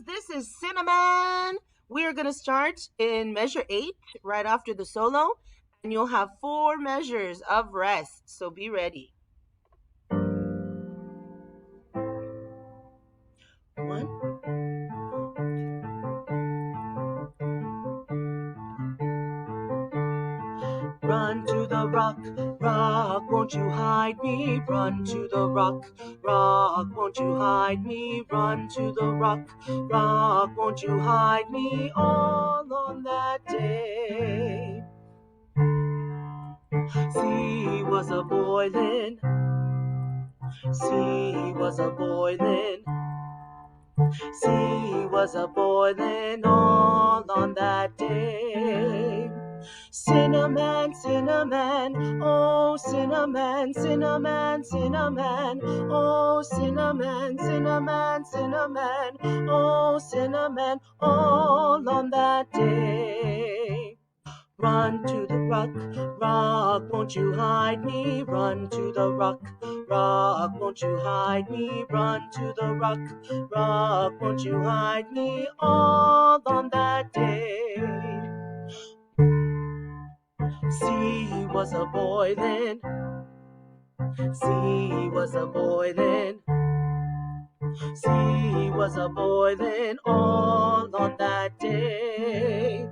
This is Cinnamon. We are going to start in measure 8 right after the solo, and you'll have 4 measures of rest. So be ready. 1. Run to the rock, rock, won't you hide me? Run to the rock, rock, won't you hide me? Run to the rock, rock, won't you hide me? All on that day. Sea was a boiling, sea was a boiling, sea was a boiling all on that day. Cinnamon, cinnamon, oh cinnamon, cinnamon, cinnamon, oh cinnamon, cinnamon, cinnamon, oh cinnamon, all on that day. Run to the rock, rock, won't you hide me? Run to the rock, rock, won't you hide me? Run to the rock, rock, won't you hide me? All on that day. Sea was a boiling, sea was a boiling, sea was a boiling all on that day.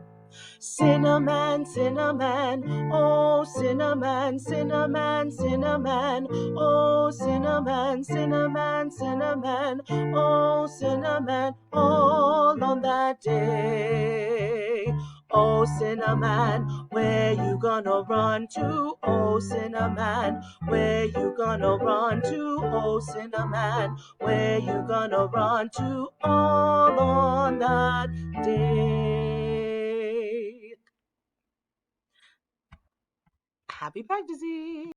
Cinnamon, cinnamon, oh cinnamon, cinnamon, cinnamon, oh cinnamon, cinnamon, cinnamon, oh cinnamon, all on that day. Oh cinnamon, where you gonna run to? Oh cinnamon, where you gonna run to? Oh cinnamon, where you gonna run to? All on that day. Happy practicing!